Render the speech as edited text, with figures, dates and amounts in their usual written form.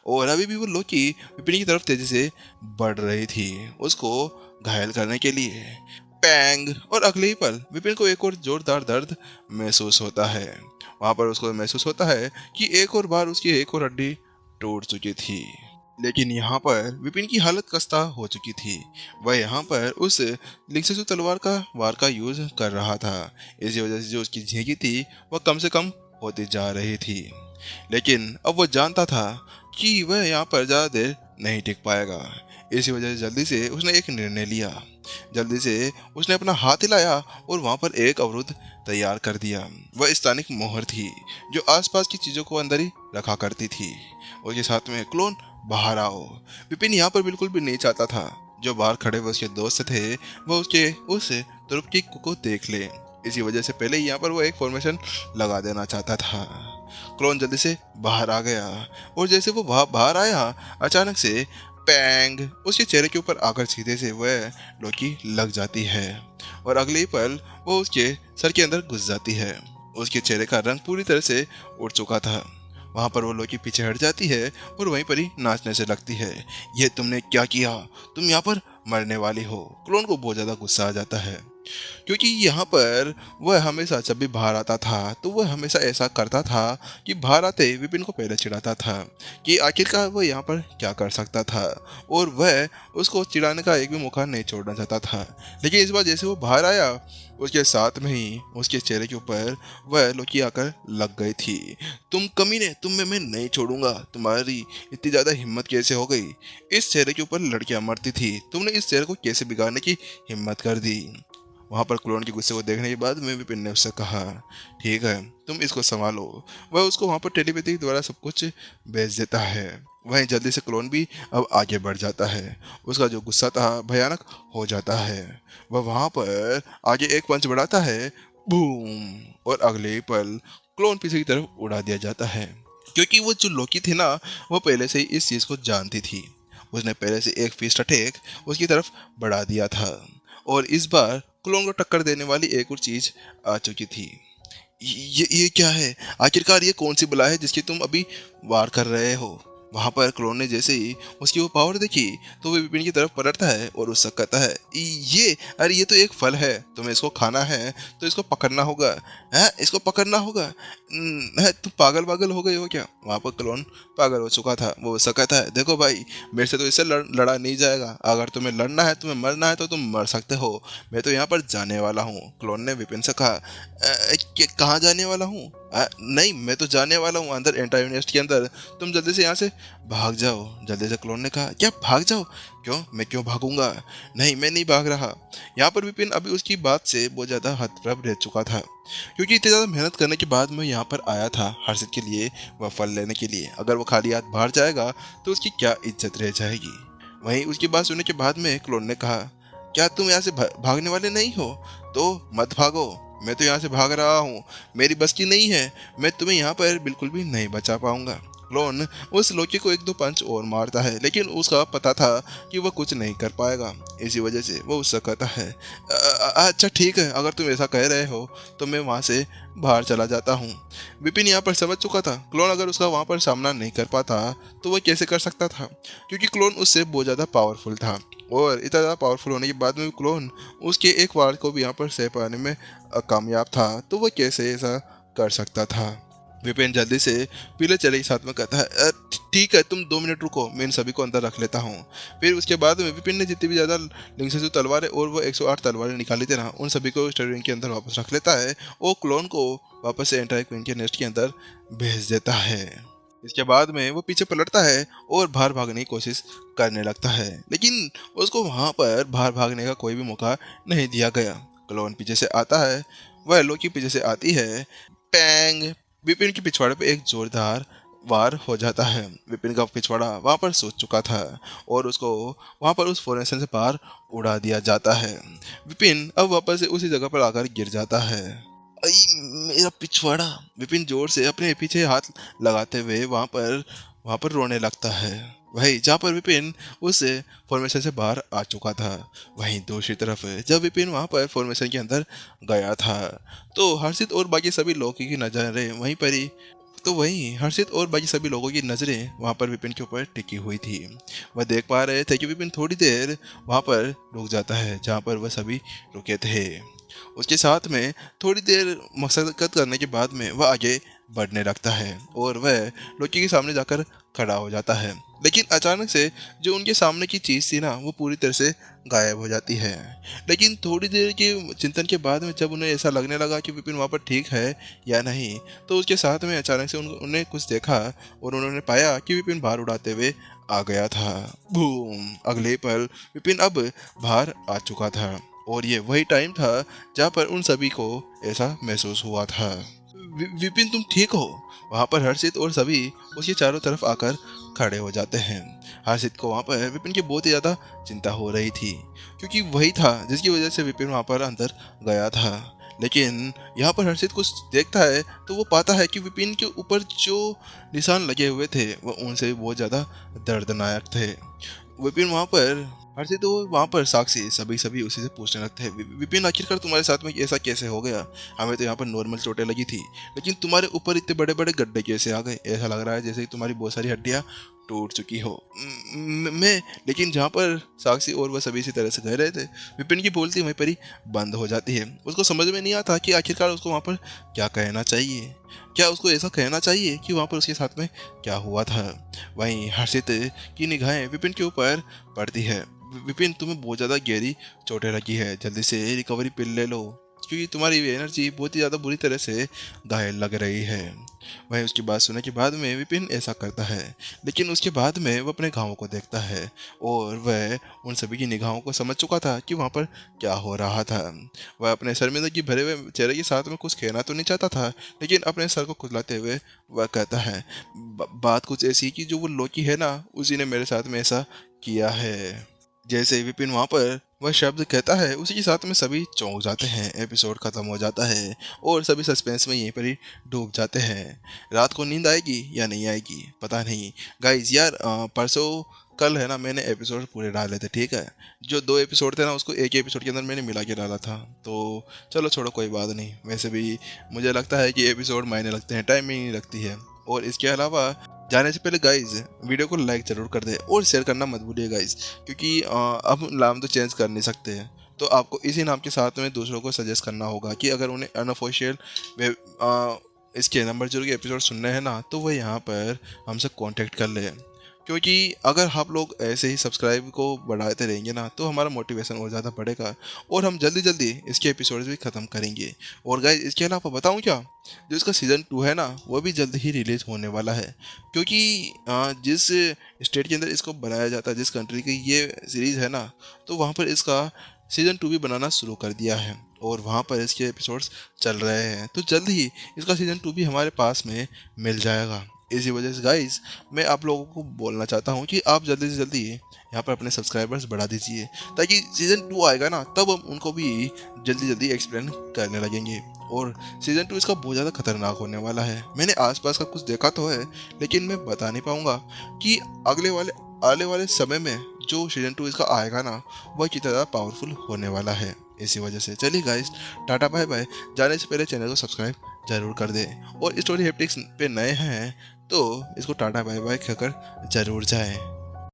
और अभी भी वो लोकी विपिन की तरफ तेजी से बढ़ रही थी उसको घायल करने के लिए। पैंग! और अगले ही पल विपिन को एक और जोरदार दर्द महसूस होता है। वहां पर उसको महसूस होता है कि एक और बार उसकी एक और हड्डी टूट चुकी थी। लेकिन यहाँ पर विपिन की हालत खस्ता हो चुकी थी। वह यहाँ पर उस लिंक्सेसु तलवार का वार का यूज कर रहा था। इसी वजह से जो उसकी झींगी थी वह कम से कम होती जा रही थी। लेकिन अब वह जानता था कि वह यहाँ पर ज़्यादा देर नहीं टिक पाएगा। इसी वजह से जल्दी से उसने एक निर्णय लिया। जल्दी से उसने अपना हाथ हिलाया और वहाँ पर एक अवरुद्ध तैयार कर दिया। वह स्थानिक मोहर थी जो आसपास की चीज़ों को अंदर ही रखा करती थी। उसके साथ में क्लोन बाहर आओ। विपिन यहाँ पर बिल्कुल भी नहीं चाहता था जो बाहर खड़े हुए उसके दोस्त थे वह उसके उस तुरुप को देख ले। इसी वजह से पहले ही यहाँ पर वो एक फॉर्मेशन लगा देना चाहता था। क्लोन जल्दी से बाहर आ गया और जैसे वो बाहर आया अचानक से पैंग! उसके चेहरे के ऊपर आकर सीधे से वह लोकी लग जाती है और अगले ही पल वो उसके सर के अंदर घुस जाती है। उसके चेहरे का रंग पूरी तरह से उड़ चुका था। वहां पर वो लोकी पीछे हट जाती है और वहीं पर ही नाचने से लगती है। ये तुमने क्या किया? तुम यहाँ पर मरने वाली हो। क्लोन को बहुत ज्यादा गुस्सा आ जाता है क्योंकि यहाँ पर वह हमेशा जब भी बाहर आता था तो वह हमेशा ऐसा करता था कि बाहर आते विपिन को पहले चिढ़ाता था कि आखिरकार वह यहाँ पर क्या कर सकता था और वह उसको चिढ़ाने का एक भी मौका नहीं छोड़ना चाहता था। लेकिन इस बार जैसे वो बाहर आया उसके साथ में ही उसके चेहरे के ऊपर वह लोकी आकर लग गई थी। तुम कमीने, तुम्हें मैं नहीं छोड़ूंगा। तुम्हारी इतनी ज़्यादा हिम्मत कैसे हो गई? इस चेहरे के ऊपर लड़कियां मरती थी, तुमने इस चेहरे को कैसे बिगाड़ने की हिम्मत कर दी? वहां पर क्लोन के गुस्से को देखने के बाद में विपिन ने उससे कहा, ठीक है तुम इसको संभालो। वह उसको वहां पर टेलीपैथी द्वारा सब कुछ भेज देता है। वहीं जल्दी से क्लोन भी अब आगे बढ़ जाता है। उसका जो गुस्सा था भयानक हो जाता है। वह वहां पर आगे एक पंच बढ़ाता है, बूम! और अगले ही पल क्लोन पीछे की तरफ उड़ा दिया जाता है। क्योंकि वो जो लोकी थी ना वो पहले से ही इस चीज को जानती थी। उसने पहले से एक फिस्ट अटैक उसकी तरफ बढ़ा दिया था और इस बार क्लोन को टक्कर देने वाली एक और चीज आ चुकी थी। ये क्या है? आखिरकार ये कौन सी बला है जिसकी तुम अभी वार कर रहे हो? वहां पर क्लोन ने जैसे ही उसकी वो पावर देखी तो वो विपिन की तरफ पलटता है और उससे कहता है, ये अरे ये तो एक फल है, तुम्हें इसको खाना है तो इसको पकड़ना होगा। है इसको पकड़ना होगा। तुम पागल हो गए हो क्या? वहां पर क्लोन पागल हो चुका था। वो उससे कहता है, देखो भाई मेरे से तो इससे लड़ा नहीं जाएगा। अगर तुम्हें लड़ना है, तुम्हें मरना है तो तुम मर सकते हो। मैं तो यहाँ पर जाने वाला हूँ। क्लोन ने विपिन से कहा, कहाँ जाने वाला हूँ? नहीं मैं तो जाने वाला हूँ अंदर एंटागोनिस्ट के अंदर। तुम जल्दी से यहाँ से भाग जाओ। जल्दी से क्लोन ने कहा, क्या भाग जाओ? क्यों? मैं क्यों भागूंगा? नहीं मैं नहीं भाग रहा। यहाँ पर विपिन अभी उसकी बात से बहुत ज़्यादा हतप्रभ रह चुका था क्योंकि इतनी ज़्यादा मेहनत करने के बाद मैं यहाँ पर आया था हर्षित के लिए वह फल लेने के लिए। अगर वो खाली हाथ बाहर जाएगा तो उसकी क्या इज्जत रह जाएगी। वहीं उसकी बात सुनने के बाद में क्लोन ने कहा, क्या तुम यहाँ से भागने वाले नहीं हो? तो मत भागो, मैं तो यहाँ से भाग रहा हूँ। मेरी बस की नहीं है, मैं तुम्हें यहाँ पर बिल्कुल भी नहीं बचा पाऊंगा। क्लोन उस लोकी को एक दो पंच और मारता है लेकिन उसका पता था कि वह कुछ नहीं कर पाएगा। इसी वजह से वो उससे कहता है, अच्छा ठीक है, अगर तुम ऐसा कह रहे हो तो मैं वहाँ से बाहर चला जाता हूँ। विपिन यहाँ पर समझ चुका था क्लोन अगर उसका वहाँ पर सामना नहीं कर पाता तो वह कैसे कर सकता था, क्योंकि क्लोन उससे बहुत ज़्यादा पावरफुल था और इतना ज़्यादा पावरफुल होने के बाद में क्लोन उसके एक वार को भी यहाँ पर सह पाने में कामयाब था, तो वह कैसे ऐसा कर सकता था। विपिन जल्दी से पीले चेहरे के साथ में कहता है, ठीक है तुम 2 मिनट रुको, मैं इन सभी को अंदर रख लेता हूँ। फिर उसके बाद में विपिन ने जितनी भी ज़्यादा लिंक्सेसु तलवारें और वो 108 तलवारें निकाली थी ना उन सभी को स्टेरिंग के अंदर वापस रख लेता है और क्लोन को वापस से एंटाई क्वीन के नेस्ट के अंदर भेज देता है। इसके बाद में वो पीछे पलटता है और बाहर भागने की कोशिश करने लगता है लेकिन उसको वहाँ पर बाहर भागने का कोई भी मौका नहीं दिया गया। क्लोन पीछे से आता है, वह लोकी पीछे से आती है। पैंग! विपिन के पिछवाड़े पे एक जोरदार वार हो जाता है। विपिन का पिछवाड़ा वहां पर सूज चुका था और उसको वहां पर उस फॉर्मेशन से बाहर उड़ा दिया जाता है। विपिन अब वापस से उसी जगह पर आकर गिर जाता है। आई मेरा पिछवाड़ा! विपिन जोर से अपने पीछे हाथ लगाते हुए वहां पर रोने लगता है। वहीं जहाँ पर विपिन उस फॉर्मेशन से बाहर आ चुका था, वहीं दूसरी तरफ जब विपिन वहां पर फॉर्मेशन के अंदर गया था तो हर्षित और बाकी सभी लोग की नजरें वहीं पर ही तो वहीं हर्षित और बाकी सभी लोगों की नज़रें वहाँ पर विपिन के ऊपर टिकी हुई थी। वह देख पा रहे थे कि विपिन थोड़ी देर वहाँ पर रुक जाता है जहाँ पर वह सभी रुके थे। उसके साथ में थोड़ी देर मशक्कत करने के बाद में वह आगे बढ़ने लगता है और वह लोकी के सामने जाकर खड़ा हो जाता है। लेकिन अचानक से जो उनके सामने की चीज़ थी ना वो पूरी तरह से गायब हो जाती है। लेकिन थोड़ी देर के चिंतन के बाद में जब उन्हें ऐसा लगने लगा कि विपिन वहाँ पर ठीक है या नहीं, तो उसके साथ में अचानक से उन्हें कुछ देखा और उन्होंने पाया कि विपिन बाहर उड़ाते हुए आ गया था। बूम! अगले ही पल विपिन अब बाहर आ चुका था और ये वही टाइम था जहाँ पर उन सभी को ऐसा महसूस हुआ था। विपिन तुम ठीक हो? वहाँ पर हर्षित और सभी उसके चारों तरफ आकर खड़े हो जाते हैं। हर्षित को वहाँ पर विपिन की बहुत ही ज़्यादा चिंता हो रही थी क्योंकि वही था जिसकी वजह से विपिन वहाँ पर अंदर गया था। लेकिन यहाँ पर हर्षित कुछ देखता है तो वो पाता है कि विपिन के ऊपर जो निशान लगे हुए थे वो उनसे भी बहुत ज़्यादा दर्दनाक थे। विपिन वहाँ पर हर्षित तो वहाँ पर साक्षी सभी उसी से पूछने लगते हैं, विपिन आखिरकार तुम्हारे साथ में ऐसा कैसे हो गया? हमें तो यहाँ पर नॉर्मल चोटें लगी थी लेकिन तुम्हारे ऊपर इतने बड़े बड़े गड्ढे कैसे आ गए? ऐसा लग रहा है जैसे कि तुम्हारी बहुत सारी हड्डियाँ टूट चुकी हो। मैं लेकिन जहाँ पर साक्षी और वह सभी इसी तरह से कह रहे थे विपिन की बोलती वहीं पर ही बंद हो जाती है। उसको समझ में नहीं आता कि आखिरकार उसको वहाँ पर क्या कहना चाहिए। क्या उसको ऐसा कहना चाहिए कि वहाँ पर उसके साथ में क्या हुआ था? वहीं हर्षित की निगाहें विपिन के ऊपर पड़ती है। विपिन तुम्हें बहुत ज़्यादा गहरी चोटें लगी है, जल्दी से रिकवरी पिल ले लो क्योंकि तुम्हारी एनर्जी बहुत ही ज़्यादा बुरी तरह से घायल लग रही है। वहीं उसकी बात सुनने के बाद में विपिन ऐसा करता है लेकिन उसके बाद में वह अपने घावों को देखता है और वह उन सभी की निगाहों को समझ चुका था कि वहाँ पर क्या हो रहा था। वह अपने शर्मिंदगी भरे हुए चेहरे के साथ में कुछ कहना तो नहीं चाहता था लेकिन अपने सर को खुजलाते हुए वह कहता है, बात कुछ ऐसी कि जो वो लोकी है ना उसी ने मेरे साथ में ऐसा किया है। जैसे ही विपिन वहाँ पर वह शब्द कहता है उसी के साथ में सभी चौंक जाते हैं। एपिसोड खत्म हो जाता है और सभी सस्पेंस में यहीं पर ही डूब जाते हैं। रात को नींद आएगी या नहीं आएगी पता नहीं। गाइज यार परसों कल है ना मैंने एपिसोड पूरे डाले थे, ठीक है। जो 2 एपिसोड थे ना उसको एक एपिसोड के अंदर मैंने मिला के डाला था, तो चलो छोड़ो कोई बात नहीं। वैसे भी मुझे लगता है कि एपिसोड मायने लगते हैं, टाइमिंग नहीं लगती है। और इसके अलावा जाने से पहले गाइज वीडियो को लाइक ज़रूर कर दे और शेयर करना मत भूलिए गाइज, क्योंकि अब नाम तो चेंज कर नहीं सकते हैं, तो आपको इसी नाम के साथ में दूसरों को सजेस्ट करना होगा कि अगर उन्हें अनऑफिशियल इसके नंबर 0 के एपिसोड सुनने हैं ना तो वह यहाँ पर हमसे कांटेक्ट कर ले। क्योंकि अगर आप लोग ऐसे ही सब्सक्राइब को बढ़ाते रहेंगे ना तो हमारा मोटिवेशन और ज़्यादा बढ़ेगा और हम जल्दी जल्दी इसके एपिसोड्स भी ख़त्म करेंगे। और गाइस इसके अलावा बताऊँ क्या, जो इसका सीज़न 2 है ना वो भी जल्द ही रिलीज़ होने वाला है। क्योंकि जिस स्टेट के अंदर इसको बनाया जाता है, जिस कंट्री की ये सीरीज़ है ना, तो वहाँ पर इसका सीज़न 2 भी बनाना शुरू कर दिया है और वहाँ पर इसके एपिसोड्स चल रहे हैं। तो जल्द ही इसका सीज़न 2 भी हमारे पास में मिल जाएगा। इसी वजह से गाइस मैं आप लोगों को बोलना चाहता हूँ कि आप जल्दी से जल्दी यहाँ पर अपने सब्सक्राइबर्स बढ़ा दीजिए, ताकि सीज़न 2 आएगा ना तब हम उनको भी जल्दी जल्दी एक्सप्लेन करने लगेंगे। और सीज़न 2 इसका बहुत ज़्यादा खतरनाक होने वाला है। मैंने आसपास का कुछ देखा तो है लेकिन मैं बता नहीं पाऊँगा कि आने वाले समय में जो सीज़न 2 इसका आएगा ना वह कितना ज़्यादा पावरफुल होने वाला है। इसी वजह से चलिए गाइस टाटा बाय बाय। जाने से पहले चैनल को सब्सक्राइब जरूर कर दें और स्टोरी हैप्टिक्स पे नए हैं तो इसको टाटा बाय बाय कहकर जरूर जाएं।